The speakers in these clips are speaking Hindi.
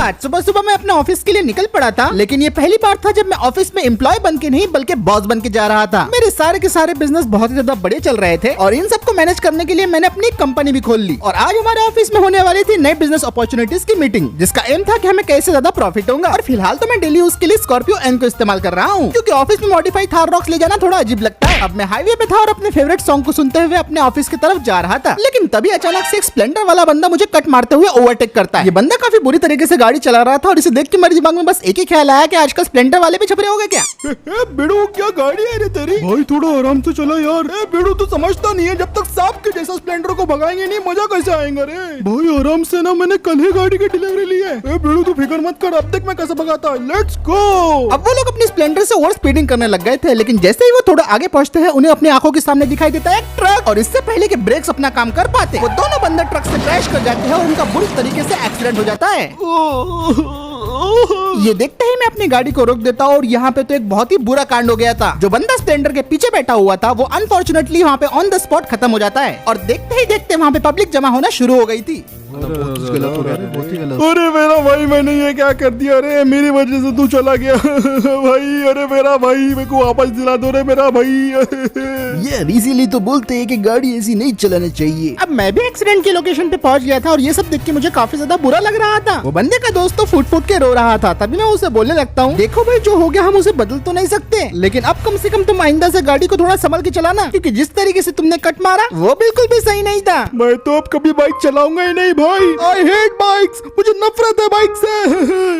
आज सुबह सुबह मैं अपने ऑफिस के लिए निकल पड़ा था, लेकिन ये पहली बार था जब मैं ऑफिस में एम्प्लॉय बन के नहीं बल्कि बॉस बन के जा रहा था। मेरे सारे के सारे बिजनेस बहुत ही ज्यादा बड़े चल रहे थे और इन सबको मैनेज करने के लिए मैंने अपनी कंपनी भी खोल ली। और आज हमारे ऑफिस में होने वाली थी नए बिजनेस अपॉर्चुनिटीज की मीटिंग, जिसका एम था कि हमें कैसे ज्यादा प्रॉफिट होगा। और फिलहाल तो मैं डेली उसके लिए स्कॉर्पियो एन को इस्तेमाल कर रहा हूँ, क्योंकि ऑफिस में मॉडिफाइड थार रॉक्स ले जाना थोड़ा अजीब लगता है। अब मैं हाईवे पे था और अपने फेवरेट सॉन्ग को सुनते हुए अपने ऑफिस की तरफ जा रहा था, लेकिन तभी अचानक से एक स्प्लेंडर वाला बंदा मुझे कट मारते हुए ओवरटेक करता है। ये बंदा काफी बुरी तरीके से गाड़ी चला रहा था और इसे देख के मेरे दिमाग में बस एक ही ख्याल आया कि आजकल स्प्लेंडर वाले भी छपरे हो गए क्या। बेड़ू क्या गाड़ी है रे तेरी? भाई थोड़ा आराम से चला यार। बेड़ू तो समझता नहीं है, जब तक सांप के जैसा स्प्लेंडर को भगाएंगे नहीं मजा कैसे आएगा रे? भाई आराम से ना, मैंने कल ही गाड़ी की डिलीवरी ली है। बेड़ू तू फिक्र मत कर, अब तक मैं कैसे भगाता है। Let's go. अब वो लोग अपनी स्प्लेंडर से ओवर स्पीडिंग करने लग गए थे, लेकिन जैसे ही वो थोड़ा आगे पहुंचते हैं उन्हें अपनी आंखों के सामने दिखाई देता है एक ट्रक, और इससे पहले कि ब्रेक्स अपना काम कर पाते वो दोनों बंदे ट्रक से क्रैश कर जाते हैं और उनका बुरी तरीके से एक्सीडेंट हो जाता है। ये देखते ही मैं अपनी गाड़ी को रोक देता हूँ और यहाँ पे तो एक बहुत ही बुरा कांड हो गया था। जो बंदा स्प्लेंडर के पीछे बैठा हुआ था वो अनफॉर्चुनेटली वहाँ पे ऑन द स्पॉट खत्म हो जाता है और देखते ही देखते वहाँ पे पब्लिक जमा होना शुरू हो गई थी। अरे मेरा भाई, मैंने ये क्या कर दिया रे? मेरी वजह से तू चला गया भाई। अरे मेरा भाई, मेरे को वापस दिला दो रे मेरा भाई। यार इसीलिए तो बोलते हैं कि गाड़ी ऐसी नहीं चलानी चाहिए। अब मैं भी एक्सीडेंट की लोकेशन पे पहुंच गया था और ये सब देख के मुझे काफी ज्यादा बुरा लग रहा था। वो बंदे का दोस्त तो फुट फुट के रो रहा था, तभी मैं उसे बोलने लगता हूँ, देखो भाई जो हो गया हम उसे बदल तो नहीं सकते, लेकिन अब कम से कम तुम आइंदा से गाड़ी को थोड़ा संभल के चलाना, क्योंकि जिस तरीके से तुमने कट मारा वो बिल्कुल भी सही नहीं था। मैं तो अब कभी बाइक चलाऊंगा ही नहीं भाई। आई हेट बाइक्स, मुझे नफरत है बाइक से।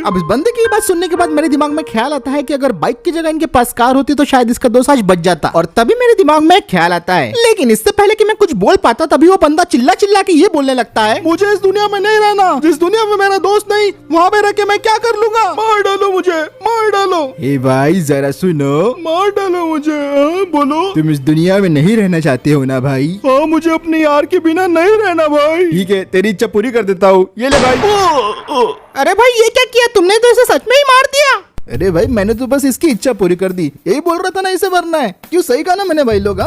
अब इस बंदे की बात सुनने के बाद मेरे दिमाग में ख्याल आता है कि अगर बाइक की जगह इनके पास कार होती तो शायद इसका दोस्त आज बच जाता, और तभी मेरे दिमाग में एक ख्याल आता है। लेकिन इससे पहले कि मैं कुछ बोल पाता तभी वो बंदा चिल्ला चिल्ला के ये बोलने लगता है, मुझे इस दुनिया में नहीं रहना। जिस दुनिया में मेरा दोस्त नहीं वहाँ पे रह के मैं क्या कर लूंगा? मार डालो मुझे, मार डालो। ए भाई जरा सुनो, मार डालो मुझे। बोलो। तुम इस दुनिया में नहीं रहना चाहते हो ना भाई? हाँ, मुझे अपने यार के बिना नहीं रहना भाई। ठीक है, तेरी इच्छा पूरी कर देता हूँ, ये ले भाई। अरे भाई ये क्या किया तुमने? तो इसे सच में ही मार दिया। अरे भाई मैंने तो बस इसकी इच्छा पूरी कर दी, यही बोल रहा था ना इसे मरना है। क्यों, सही कहा ना मैंने भाई लोग?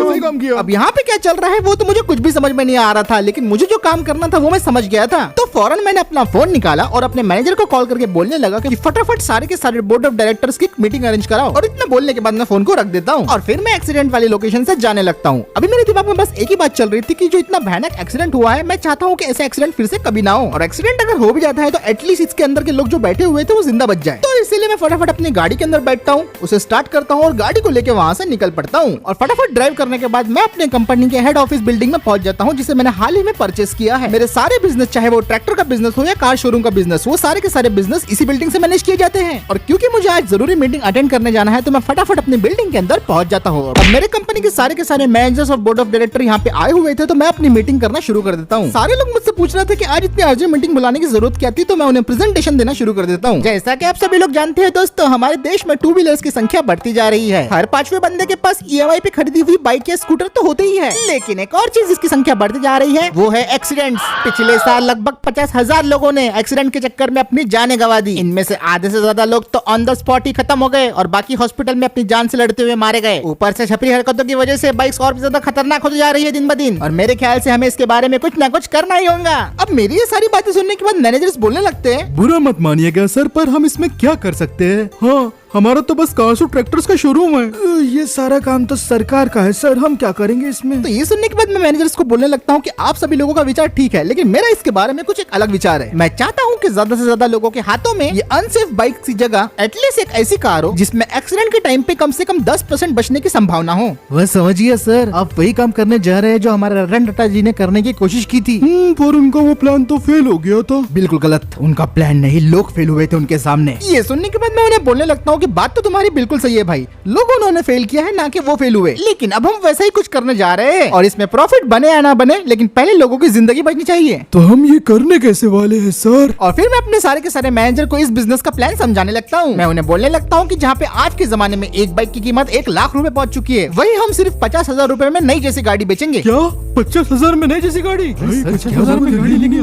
सही काम किया। अब यहाँ पे क्या चल रहा है वो तो मुझे कुछ भी समझ में नहीं आ रहा था, लेकिन मुझे जो काम करना था वो मैं समझ गया था। तो फौरन मैंने अपना फोन निकाला और अपने मैनेजर को कॉल करके बोलने लगा कि फटाफट सारे के सारे बोर्ड ऑफ डायरेक्टर्स की मीटिंग अरेंज कराओ। और इतना बोलने के बाद मैं फोन को रख देता हूँ और फिर मैं एक्सीडेंट वाली लोकेशन से जाने लगता हूँ। अभी मेरे दिमाग में बस एक ही बात चल रही थी कि जो इतना भयानक एक्सीडेंट हुआ है, मैं चाहता हूँ कि ऐसा एक्सीडेंट फिर से कभी ना हो, और एक्सीडेंट अगर हो भी जाता है तो एटलीस्ट के अंदर के लोग जो बैठे हुए थे वो जिंदा बच जाए। तो इसीलिए मैं फटाफट अपनी गाड़ी के अंदर बैठता हूँ, उसे स्टार्ट करता हूँ और गाड़ी को लेके वहाँ से निकल पड़ता हूँ। और फटाफट ड्राइव करने के बाद मैं अपने कंपनी के हेड ऑफिस बिल्डिंग में पहुंच जाता हूँ, जिसे मैंने हाल ही में परचेस किया है। मेरे सारे बिजनेस, चाहे वो ट्रैक्टर का बिजनेस हो या कार शोरूम का बिजनेस, वो सारे के सारे बिजनेस इसी बिल्डिंग से मैनेज किए जाते हैं। और क्योंकि मुझे आज जरूरी मीटिंग अटेंड करने जाना है तो मैं फटाफट अपनी बिल्डिंग के अंदर पहुंच जाता हूँ। अब मेरे कंपनी के सारे मैनेजर्स और बोर्ड ऑफ डायरेक्टर यहाँ पे आए हुए थे, तो मैं अपनी मीटिंग करना शुरू कर देता हूँ। सारे लोग मुझसे पूछ रहे थे कि आज इतनी अर्जेंट मीटिंग बुलाने की जरूरत क्या थी, तो मैं उन्हें प्रेजेंटेशन देना शुरू कर देता हूँ। जैसा कि आप सभी लोग जानते हैं दोस्तों, हमारे देश में टू व्हीलर्स की संख्या बढ़ती जा रही है। हर पांचवें बंदे के पास EMI पे खरीदी हुई बाइक या स्कूटर तो होते ही है, लेकिन एक और चीज जिसकी संख्या बढ़ती जा रही है वो है एक्सीडेंट्स। पिछले साल लगभग 50,000 लोगों ने एक्सीडेंट के चक्कर में अपनी जानें गंवा दी। इनमें से आधे से ज्यादा लोग तो ऑन द स्पॉट ही खत्म हो गए और बाकी हॉस्पिटल में अपनी जान से लड़ते हुए मारे गए। ऊपर से छपरी हरकतों की वजह से बाइक्स और भी ज्यादा खतरनाक होती जा रही है दिन ब दिन, और मेरे ख्याल से हमें इसके बारे में कुछ ना कुछ करना ही होगा। अब मेरी ये सारी बातें सुनने के बाद मैनेजर्स बोलने लगते हैं, बुरा मत मानिएगा सर, पर हम इसमें क्या कर सकते हैं? हाँ, हमारा तो बस कार्स और ट्रैक्टर्स का शोरूम है। ये सारा काम तो सरकार का है सर, हम क्या करेंगे इसमें? तो ये सुनने के बाद मैं मैनेजर्स को बोलने लगता हूँ कि आप सभी लोगों का विचार ठीक है, लेकिन मेरा इसके बारे में कुछ एक अलग विचार है। मैं चाहता हूँ कि ज्यादा से ज्यादा लोगों के हाथों में ये अनसेफ बाइक की जगह एटलीस्ट एक ऐसी कार हो जिसमें एक्सीडेंट के टाइम पे कम से कम 10% बचने की संभावना हो। वह समझिए सर, आप वही काम करने जा रहे हैं जो हमारे रतन टाटा जी ने करने की कोशिश की थी। पर उनका वो प्लान तो फेल हो गया था। बिल्कुल गलत, उनका प्लान नहीं, लोग फेल हुए थे उनके सामने। ये सुनने के बाद मैं उन्हें बोलने लगता हूँ कि बात तो तुम्हारी बिल्कुल सही है भाई, लोगों उन्होंने फेल किया है ना कि वो फेल हुए, लेकिन अब हम वैसा ही कुछ करने जा रहे हैं और इसमें प्रॉफिट बने या ना बने, लेकिन पहले लोगों की जिंदगी बचनी चाहिए। तो हम ये करने कैसे वाले हैं सर? और फिर मैं अपने सारे के सारे मैनेजर को इस बिजनेस का प्लान समझाने लगता हूँ। मैं उन्हें बोलने लगता हूँ कि जहाँ पे आज के जमाने में एक बाइक की कीमत 1 लाख रुपए पहुँच चुकी है, वही हम सिर्फ 50,000 रुपए में नई जैसी गाड़ी बेचेंगे। क्या 50,000 में नई जैसी गाड़ी? 50,000 में गाड़ी लेंगे?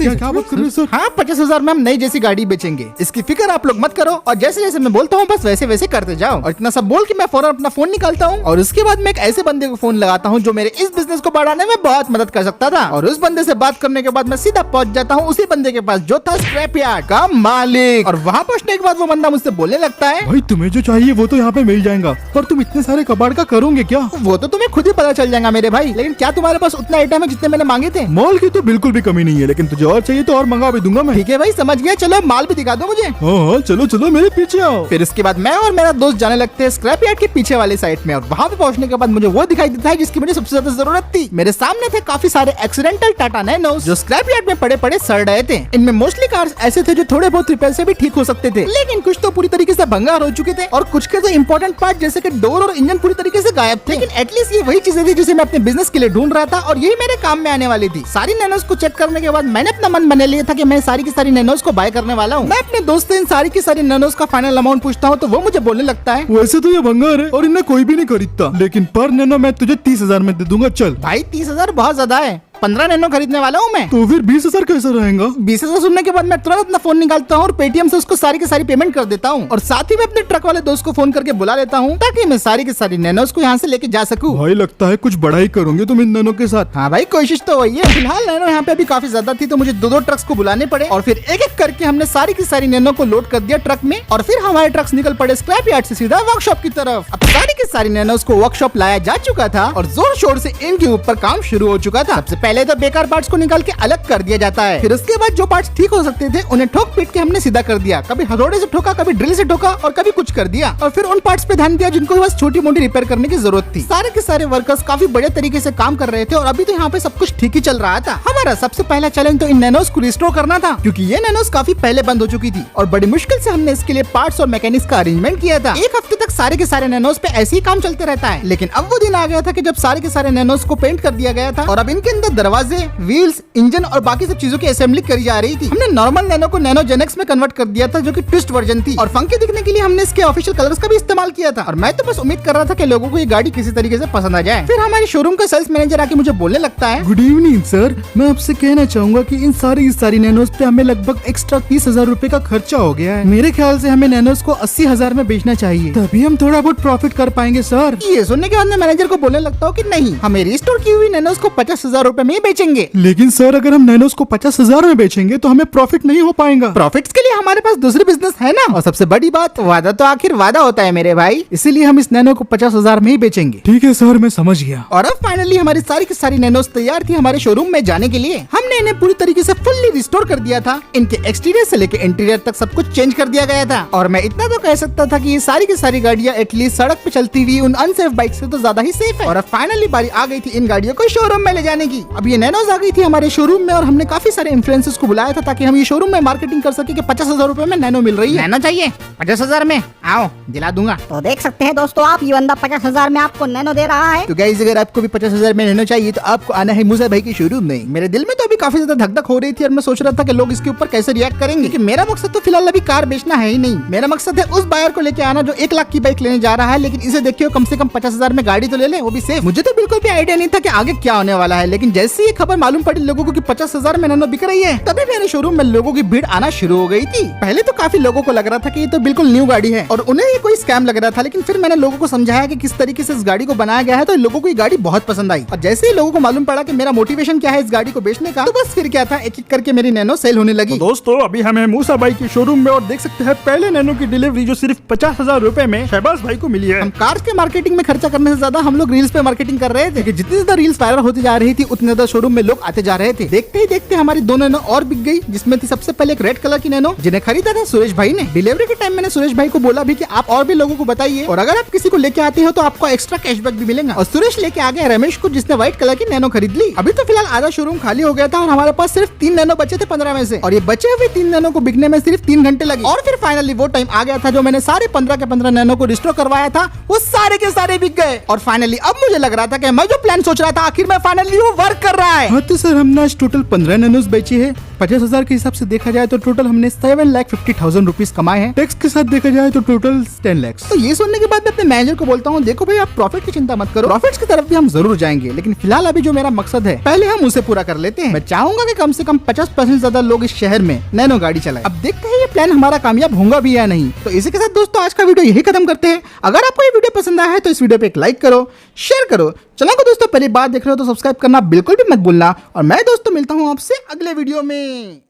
क्या बात कर रहे हैं सर? हाँ, 50,000 में हम नई जैसी गाड़ी बेचेंगे। इसकी फिक्र आप लोग मत करो और जैसे जैसे मैं बोलता हूँ बस वैसे वैसे करते जाओ। और इतना सब बोल के मैं फौरन अपना फोन निकालता हूँ और उसके बाद मैं एक ऐसे बंदे को फोन लगाता हूँ जो मेरे इस बिजनेस को बढ़ाने में बहुत मदद कर सकता था। और उस बंदे से बात करने के बाद मैं सीधा पहुंच जाता हूँ उसी बंदे के पास जो था स्क्रैप यार्ड का मालिक। और वहाँ पहुंचने के बाद वो बंदा मुझसे बोलने लगता है, भाई तुम्हें जो चाहिए वो तो यहाँ पे मिल जाएगा, पर तुम इतने सारे कबाड़ का करोगे क्या? वो तो तुम्हें खुद ही पता चल जाएगा मेरे भाई, लेकिन क्या तुम्हारे पास उतना आइटम है जितने मैंने मांगे थे? माल की तो बिल्कुल भी कमी नहीं है, लेकिन तुझे और चाहिए तो और मंगा भी दूंगा मैं। ठीक है भाई, समझ गया। चलो माल भी दिखा दो मुझे। हाँ, चलो चलो मेरे पीछे आओ। फिर इसके बाद मैं और मेरा दोस्त जाने लगते हैं स्क्रैप यार्ड के पीछे वाले साइड में। और वहाँ पे पहुंचने के बाद मुझे वो दिखाई देता है जिसकी मुझे सबसे ज्यादा जरूरत थी। मेरे सामने थे काफी सारे एक्सीडेंटल टाटा नैनोस जो स्क्रैप यार्ड में पड़े पड़े सड़ रहे थे। इनमें मोस्टली कार्स ऐसे थे जो थोड़े बहुत रिपेयर से भी ठीक हो सकते थे, लेकिन कुछ तो पूरी तरीके से भंगार हो चुके थे और कुछ के तो इम्पोर्टेंट पार्ट जैसे कि डोर और इंजन पूरी तरीके से गायब थे। लेकिन एटलीस्ट ये वही चीजें थी जिसे मैं अपने बिजनेस के लिए ढूंढ रहा था और यही मेरे काम में आने वाली थी। सारी नैनोस को चेक करने के बाद मैंने अपना मन बना लिया था कि मैं सारी की सारी नैनोस को बाय करने वाला हूँ। मैं अपने दोस्त से इन सारी की सारी नैनोस का फाइनल अमाउंट पूछता हूँ तो वो मुझे बोलने लगता है, वैसे तो ये भंगार है और इन्हें कोई भी नहीं खरीदता, लेकिन पर नैनो मैं तुझे 30,000 में दे दूंगा। चल भाई 30,000 बहुत ज्यादा है, 15 नैनो खरीदने वाला हूँ मैं। तो फिर 20,000 कैसा रहेगा? 20,000 सुनने के बाद मैं तुरंत अपना फोन निकालता हूँ और पेटीएम से उसको सारी की सारी पेमेंट कर देता हूँ और साथ ही मैं अपने ट्रक वाले दोस्त को फोन करके बुला लेता हूँ ताकि मैं सारी की सारी नैनोस को यहाँ से लेके जा सकूँ। भाई लगता है कुछ बड़ा ही करोगे तुम इन नैनो के साथ। हाँ भाई, कोशिश तो वही है। फिलहाल नैनो यहाँ पे अभी काफी ज्यादा थी तो मुझे दो ट्रक्स को बुलाने पड़े और फिर एक एक करके हमने सारी की सारी नैनो को लोड कर दिया ट्रक में और फिर हमारे ट्रक्स निकल पड़े स्क्रैप यार्ड से सीधा वर्कशॉप की तरफ। अब सारी की सारी नैनोस को वर्कशॉप लाया जा चुका था और जोर शोर से इनके ऊपर काम शुरू हो चुका था। सबसे पहले तो बेकार पार्ट्स को निकाल के अलग कर दिया जाता है, फिर उसके बाद जो पार्ट्स ठीक हो सकते थे उन्हें ठोक पीट के हमने सीधा कर दिया। कभी हथौड़े से ठोका, कभी ड्रिल से ठोका और कभी कुछ कर दिया और फिर उन पार्ट्स पे ध्यान दिया जिनको बस छोटी मोटी रिपेयर करने की जरूरत थी। सारे के सारे वर्कर्स काफी बड़े तरीके से काम कर रहे थे और अभी तो यहाँ पे सब कुछ ठीक ही चल रहा था। हमारा सबसे पहला चैलेंज तो इन नैनोस को रिस्टोर करना था क्योंकि ये नैनोस काफी पहले बंद हो चुकी थी और बड़ी मुश्किल से हमने इसके लिए पार्ट्स और मैकेनिक्स का अरेंजमेंट किया था। एक हफ्ते तक सारे के सारे नैनोस पे ऐसे ही काम चलते रहता है, लेकिन अब वो दिन आ गया था कि जब सारे के सारे नैनोस को पेंट कर दिया गया था और अब इनके अंदर दरवाजे, व्हील्स, इंजन और बाकी सब चीजों की असेंबली करी जा रही थी। हमने नॉर्मल नैनो को नैनोजेनिक्स में कन्वर्ट कर दिया था जो कि ट्विस्ट वर्जन थी और फंकी दिखने के लिए हमने इसके ऑफिशियल कलर्स का भी इस्तेमाल किया था और मैं तो बस उम्मीद कर रहा था कि लोगों को ये गाड़ी किसी तरीके से पसंद आ जाए। फिर हमारे शोरूम का सेल्स मैनेजर आके मुझे बोलने लगता है, गुड इवनिंग सर, मैं आपसे कहना चाहूंगा कि इन सारी नैनोस पे हमें लगभग एक्स्ट्रा 30,000 रूपए का खर्चा हो गया है। मेरे ख्याल से हमें नैनोस को 80,000 में बेचना चाहिए, तभी हम थोड़ा बहुत प्रॉफिट कर पाएंगे सर। ये सुनने के बाद मैं मैनेजर को बोलने लगता हूँ कि नहीं, हमें रिस्टोर की हुई नैनोस को 50,000 रूपए में ही बेचेंगे। लेकिन सर अगर हम नैनोस को 50,000 में बेचेंगे तो हमें प्रॉफिट नहीं हो पाएगा। प्रॉफिट्स के लिए हमारे पास दूसरी बिजनेस है ना, और सबसे बड़ी बात, वादा तो आखिर वादा होता है मेरे भाई, इसीलिए हम इस नैनो को 50,000 में ही बेचेंगे। ठीक है सर, मैं समझ गया। और अब फाइनली हमारी सारी की सारी नैनोस तैयार थी हमारे शोरूम में जाने के लिए। हमने इन्हें पूरी तरीके से फुल्ली रिस्टोर कर दिया था। इनके एक्सटीरियर से लेकर इंटीरियर तक सब कुछ चेंज कर दिया गया था और मैं इतना तो कह सकता था कि ये सारी की सारी गाड़ियाँ एटलीस्ट सड़क पे चलती हुई उन अनसेफ बाइक से तो ज्यादा ही सेफ है। और अब फाइनली बारी आ गई थी इन गाड़ियों को शोरूम में ले जाने की। अब ये नैनोस आ गई थी हमारे शोरूम में और हमने काफी सारे इन्फ्लुएंसर्स को बुलाया था ताकि हम ये शोरूम में मार्केटिंग कर सके कि 50,000 रूपए में नैनो मिल रही है। नैनो चाहिए 50,000 में आओ दिला दूंगा। तो देख सकते हैं दोस्तों आप, ये बंदा 50,000 में आपको नैनो दे रहा है। तो गाइस अगर आपको भी 50,000 में नैनो चाहिए तो आपको आना है मूसा भाई के शोरूम में। मेरे दिल में तो अभी काफी ज्यादा धक धक हो रही थी और मैं सोच रहा था कि लोग इसके ऊपर कैसे रिएक्ट करेंगे, कि मेरा मकसद तो फिलहाल अभी कार बेचना है ही नहीं। मेरा मकसद है उस बायर को लेके आना जो 1 लाख की बाइक लेने जा रहा है, लेकिन इसे देखिए कम से कम 50,000 में गाड़ी तो ले ले, वो भी सेफ। मुझे तो बिल्कुल भी आइडिया नहीं था कि आगे क्या होने वाला है, लेकिन जैसे ये खबर मालूम पड़ी लोगों को कि 50,000 में नैनो बिक रही है, तभी मेरे शोरूम में लोगों की भीड़ आना शुरू हो गई थी। पहले तो काफी लोगों को लग रहा था कि ये तो बिल्कुल न्यू गाड़ी है और उन्हें ये कोई स्कैम लग रहा था, लेकिन फिर मैंने लोगों को समझाया कि किस तरीके से इस गाड़ी को बनाया गया है, तो लोगों को ये गाड़ी बहुत पसंद आई। और जैसे ही लोगों को मालूम पड़ा कि मेरा मोटिवेशन क्या है इस गाड़ी को बेचने का, तो बस फिर क्या था, एक एक करके मेरी नैनो सेल होने लगी। तो दोस्तों अभी हमें मूसा भाई के शोरूम में और देख सकते हैं पहले नैनो की डिलीवरी जो सिर्फ 50,000 रूपए में शहबाज भाई को मिली है। हम कार्स के मार्केटिंग में खर्चा करने से ज्यादा हम लोग रील्स पे मार्केटिंग कर रहे थे कि जितनी ज्यादा रील्स वायरल होती जा रही थी उतने ज्यादा शोरूम में लोग आते जा रहे थे। देखते ही देखते हमारी 2 नैनो और बिक गई, जिसमें थी सबसे पहले एक रेड कलर की नैनो जिन्हें खरीदा था सुरेश भाई ने। डिलीवरी के टाइम मैंने सुरेश भाई को बोला भी कि आप और भी लोगों को बताइए और अगर आप किसी को लेके आते हो तो आपको एक्स्ट्रा कैशबैक भी मिलेगा। और सुरेश लेके आ गया रमेश को जिसने व्हाइट कलर की नैनो खरीद ली। अभी तो फिलहाल आधा शोरूम खाली हो गया था और हमारे पास सिर्फ 3 नैनो बचे थे 15 में से, और ये बचे हुए 3 नैनो को बिकने में सिर्फ 3 घंटे लगे। और फिर फाइनली वो टाइम आ गया था जो मैंने सारे 15 के 15 नैनो को रिस्टोर करवाया था, वो सारे के सारे बिक गए। और फाइनली अब मुझे लग रहा था कि मैं जो प्लान सोच रहा था आखिर में फाइनली वो वर्क कर रहा है। हाँ तो सर हमने आज टोटल 15 नैनोस बेची है 50,000 के हिसाब से देखा जाए तो टोटल हमने 7,50,000 रुपीज कमाए हैं। टैक्स के साथ देखा जाए तो टोटल 10 लाख। तो ये सुनने के बाद मैं अपने मैनेजर को बोलता हूँ, देखो भाई आप प्रॉफिट की चिंता मत करो, प्रॉफिट्स की तरफ भी हम जरूर जाएंगे, लेकिन फिलहाल अभी जो मेरा मकसद है पहले हम उसे पूरा कर लेते हैं। मैं चाहूंगा कि कम से कम 50% ज्यादा लोग इस शहर में नैनो गाड़ी चलाएं। अब देखते हैं ये प्लान हमारा कामयाब होगा भी या नहीं। तो इसी के साथ दोस्तों आज का वीडियो यही खत्म करते हैं। अगर आपको ये वीडियो पसंद आया है तो इस वीडियो पे एक लाइक करो, शेयर करो। चैनल को दोस्तों पहली बार देख रहे हो तो सब्सक्राइब करना बिल्कुल भी मत भूलना। और मैं दोस्तों मिलता हूँ आपसे अगले वीडियो में।